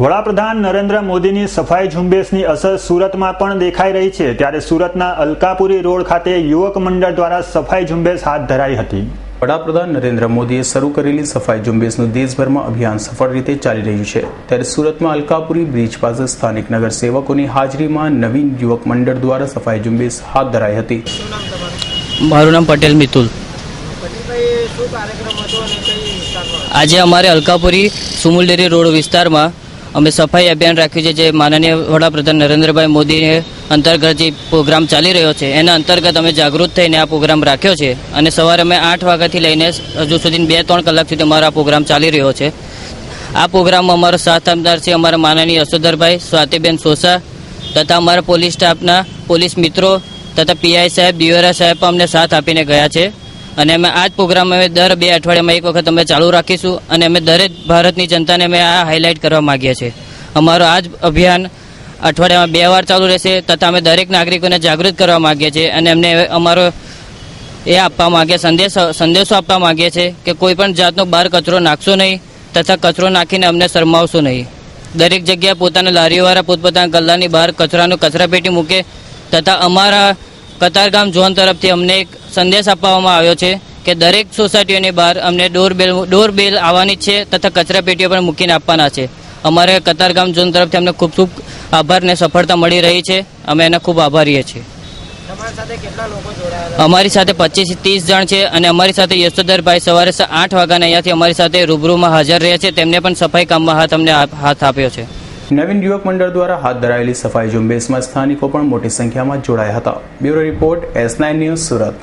વડાપ્રધાન નરેન્દ્ર મોદીની સફાઈ ઝુંબેશની અસર સુરતમાં પણ દેખાઈ રહી છે। ત્યારે સુરતના અલકાપુરી રોડ ખાતે યુવક મંડળ દ્વારા સફાઈ ઝુંબેશ હાથ ધરાઈ હતી। વડાપ્રધાન નરેન્દ્ર મોદીએ શરૂ કરેલી સફાઈ ઝુંબેશનું દેશભરમાં અભિયાન સફળ રીતે ચાલી રહ્યું છે। ત્યારે સુરતમાં અલકાપુરી બ્રિજ પાસે સ્થાનિક નગર સેવકોની હાજરીમાં નવીન યુવક મંડળ દ્વારા સફાઈ ઝુંબેશ હાથ ધરાઈ હતી। મારું નામ પટેલ મિતુલ। આજે અમારે અલકાપુરી સુમુલ ડેરી રોડ વિસ્તારમાં અમે સફાઈ અભિયાન રાખ્યું છે, જે માનનીય વડાપ્રધાન નરેન્દ્રભાઈ મોદીને અંતર્ગત જે પ્રોગ્રામ ચાલી રહ્યો છે એના અંતર્ગત અમે જાગૃત થઈને આ પ્રોગ્રામ રાખ્યો છે। અને સવારે અમે 8 વાગ્યાથી લઈને હજુ સુધી 2-3 કલાક સુધી અમારો આ પ્રોગ્રામ ચાલી રહ્યો છે। આ પ્રોગ્રામમાં અમારો સાથ આપનાર છે અમારા માનનીય યશોધરભાઈ, સ્વાતિબેન સોસા તથા અમારા પોલીસ સ્ટાફના પોલીસ મિત્રો તથા પીઆઈ સાહેબ, દિયોરા સાહેબ પણ અમને સાથ આપીને ગયા છે। અને અમે આ જ પ્રોગ્રામ અમે દર 2 અઠવાડિયામાં એક વખત અમે ચાલુ રાખીશું અને અમે દરેક ભારતની જનતાને અમે આ હાઇલાઇટ કરવા માગીએ છીએ। અમારો આ જ અભિયાન અઠવાડિયામાં 2 વાર ચાલુ રહેશે તથા અમે દરેક નાગરિકોને જાગૃત કરવા માગીએ છીએ અને અમને અમારો એ આપવા માગીએ સંદેશો આપવા માગીએ છીએ કે કોઈ પણ જાતનો બહાર કચરો નાખશો નહીં તથા કચરો નાખીને અમને શરમાવશો નહીં। દરેક જગ્યાએ પોતાના લારીઓવાળા પોતપોતાના ગલ્લાની બહાર કચરાનું કચરાપેટી મૂકે તથા અમારા કતારગામ ઝોન તરફથી અમને એક સંદેશ આપવામાં આવ્યો છે કે દરેક સોસાયટીઓની બહાર અમને ડોરબેલ આવવાની છે તથા કચરાપેટીઓ પણ મૂકીને આપવાના છે। અમારે કતારગામ ઝોન તરફથી અમને ખૂબ ખૂબ આભાર ને સફળતા મળી રહી છે। અમે એના ખૂબ આભારીએ છીએ। અમારી સાથે 25 થી 30 જણ છે અને અમારી સાથે યશોધરભાઈ સવારે 8 વાગ્યાના અહીંયાથી અમારી સાથે રૂબરૂમાં હાજર રહ્યા છે। તેમને પણ સફાઈ કામમાં હાથ આપ્યો છે। નવીન યુવક મંડળ દ્વારા હાથ ધરાયેલી સફાઈ ઝુંબેશમાં સ્થાનિકો પણ મોટી સંખ્યામાં જોડાયા હતા। Bureau report S9 news Surat.